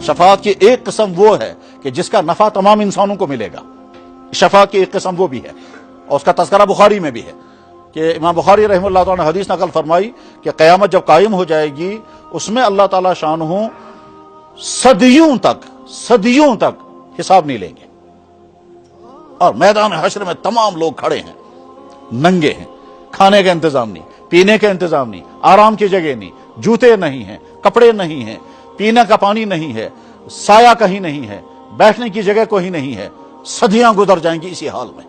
شفاعت کی ایک قسم وہ ہے کہ جس کا نفع تمام انسانوں کو ملے گا. شفاعت کی ایک قسم وہ بھی ہے اور اس کا تذکرہ بخاری میں بھی ہے کہ امام بخاری رحمہ اللہ تعالیٰ نے حدیث نقل فرمائی کہ قیامت جب قائم ہو جائے گی اس میں اللہ تعالیٰ شانہ صدیوں تک حساب نہیں لیں گے، اور میدان حشر میں تمام لوگ کھڑے ہیں، ننگے ہیں، کھانے کا انتظام نہیں، پینے کا انتظام نہیں، آرام کی جگہ نہیں، جوتے نہیں ہیں، کپڑے نہیں ہیں، پینے کا پانی نہیں ہے، سایہ کہیں نہیں ہے، بیٹھنے کی جگہ کوئی نہیں ہے، صدیاں گزر جائیں گی اسی حال میں.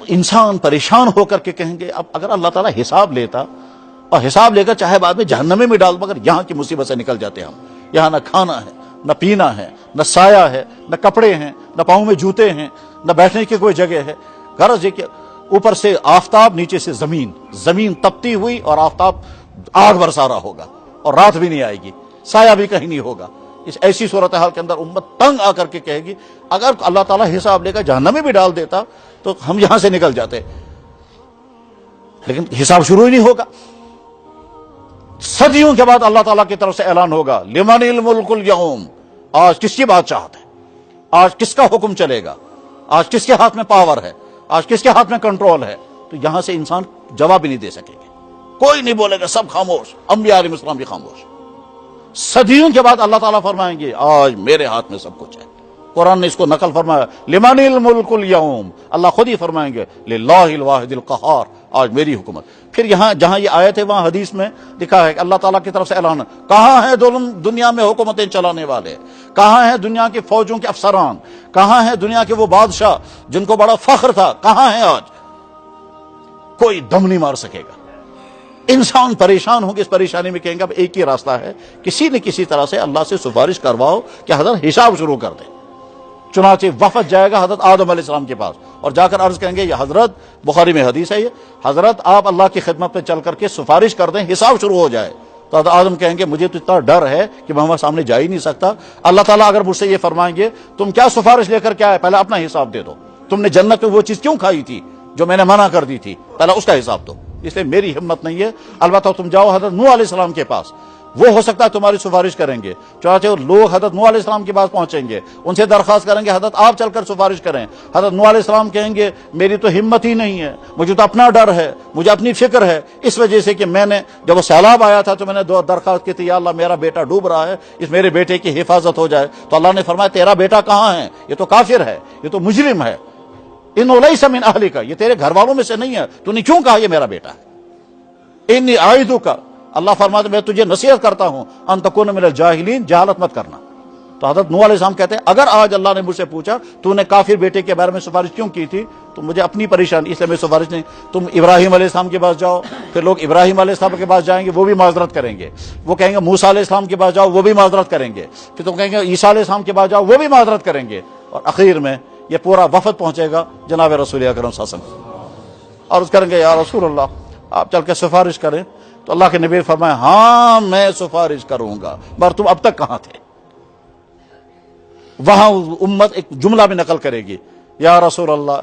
انسان پریشان ہو کر کے کہیں گے اب اگر اللہ تعالیٰ حساب لیتا اور حساب لے کر چاہے بعد میں جہنم میں ڈال، مگر یہاں کی مصیبت سے نکل جاتے ہم. یہاں نہ کھانا ہے، نہ پینا ہے، نہ سایہ ہے، نہ کپڑے ہیں، نہ پاؤں میں جوتے ہیں، نہ بیٹھنے کی کوئی جگہ ہے. غرض یہ کہ اوپر سے آفتاب، نیچے سے زمین تپتی ہوئی اور آفتاب آگ برسا رہا ہوگا اور رات بھی نہیں آئے گی، سایہ بھی کہیں نہیں ہوگا. اس ایسی صورتحال کے اندر امت تنگ آ کر کے کہے گی اگر اللہ تعالیٰ حساب لے کر جہنم میں بھی ڈال دیتا تو ہم یہاں سے نکل جاتے، لیکن حساب شروع ہی نہیں ہوگا. صدیوں کے بعد اللہ تعالیٰ کی طرف سے اعلان ہوگا لمن الملک اليوم، آج کس کی بادشاہت ہے، آج کس کا حکم چلے گا، آج کس کے ہاتھ میں پاور ہے، آج کس کے ہاتھ میں کنٹرول ہے. تو یہاں سے انسان جواب بھی نہیں دے سکے گے، کوئی نہیں بولے گا، سب خاموش، انبیاء علیہ السلام بھی خاموش. صدیوں کے بعد اللہ تعالیٰ فرمائیں گے آج میرے ہاتھ میں سب کچھ ہے. قرآن نے اس کو نقل فرمایا لمن الملک اليوم، اللہ خود ہی فرمائیں گے للہ الواحد القہار، آج میری حکومت. پھر یہاں جہاں یہ آیت ہے وہاں حدیث میں لکھا ہے کہ اللہ تعالیٰ کی طرف سے اعلان، کہاں ہیں دنیا میں حکومتیں چلانے والے، کہاں ہیں دنیا کے فوجوں کے افسران، کہاں ہیں دنیا کے وہ بادشاہ جن کو بڑا فخر تھا، کہاں ہیں آج؟ کوئی دم نہیں مار سکے گا. انسان پریشان ہوں گے، اس پریشانی میں کہیں گے اب ایک ہی راستہ ہے، کسی نہ کسی طرح سے اللہ سے سفارش کرواؤ کہ حضرت حساب شروع کر دیں. چنانچہ وفد جائے گا حضرت آدم علیہ السلام کے پاس اور جا کر عرض کہیں گے یہ حضرت، بخاری میں حدیث ہے یہ، حضرت آپ اللہ کی خدمت میں چل کر کے سفارش کر دیں، حساب شروع ہو جائے. تو حضرت آدم کہیں گے مجھے تو اتنا ڈر ہے کہ میں وہاں سامنے جا ہی نہیں سکتا. اللہ تعالیٰ اگر مجھ سے یہ فرمائیں گے تم کیا سفارش لے کر کے آئے، پہلے اپنا حساب دے دو، تم نے جنت میں وہ چیز کیوں کھائی تھی جو میں نے منع کر دی تھی، پہلے اس کا حساب دو. اس لیے میری ہمت نہیں ہے. البتہ تم جاؤ حضرت نوح علیہ السلام کے پاس، وہ ہو سکتا ہے تمہاری سفارش کریں گے. چنانچہ لوگ حضرت نوح علیہ السلام کے پاس پہنچیں گے، ان سے درخواست کریں گے حضرت آپ چل کر سفارش کریں. حضرت نوح علیہ السلام کہیں گے میری تو ہمت ہی نہیں ہے، مجھے تو اپنا ڈر ہے، مجھے اپنی فکر ہے، اس وجہ سے کہ میں نے جب وہ سیلاب آیا تھا تو میں نے درخواست کی تھی یا اللہ میرا بیٹا ڈوب رہا ہے، اس میرے بیٹے کی حفاظت ہو جائے. تو اللہ نے فرمایا تیرا بیٹا کہاں ہے، یہ تو کافر ہے، یہ تو مجرم ہے، انہ لیس من اہلک، یہ تیرے گھر والوں میں سے نہیں ہے، تو نے کیوں کہا یہ میرا بیٹا ہے. انی اعیذک، اللہ فرماتے میں تجھے نصیحت کرتا ہوں ان تکون من الجاہلین، جہالت مت کرنا. تو حضرت نوح علیہ السلام کہتے ہیں اگر آج اللہ نے مجھ سے پوچھا تو نے کافر بیٹے کے بارے میں سفارش کیوں کی تھی تو مجھے اپنی پریشانی، اس لیے میں سفارش نہیں. تم ابراہیم علیہ السلام کے پاس جاؤ، پھر لوگ ابراہیم علیہ السلام کے پاس جائیں گے، وہ بھی معذرت کریں گے. وہ کہیں گے موسیٰ علیہ السلام کے پاس جاؤ، وہ بھی معذرت کریں گے. پھر تم کہیں گے عیسیٰ علیہ السلام کے پاس جاؤ، وہ بھی معذرت کریں گے. اور اخیر میں یہ پورا وفد پہنچے گا جناب رسول اکرم صلی اللہ علیہ وسلم، اور اس کریں گے یا رسول اللہ آپ چل کے سفارش کریں. تو اللہ کے نبی فرمائے ہاں میں سفارش کروں گا، مگر تم اب تک کہاں تھے. وہاں امت ایک جملہ بھی نقل کرے گی یا رسول اللہ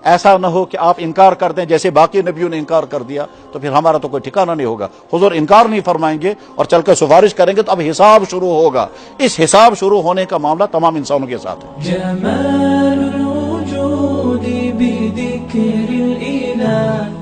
ایسا نہ ہو کہ آپ انکار کر دیں جیسے باقی نبیوں نے انکار کر دیا، تو پھر ہمارا تو کوئی ٹھکانہ نہیں ہوگا. حضور انکار نہیں فرمائیں گے اور چل کر سفارش کریں گے تو اب حساب شروع ہوگا. اس حساب شروع ہونے کا معاملہ تمام انسانوں کے ساتھ ہے. جمال الوجود بذکر الالہ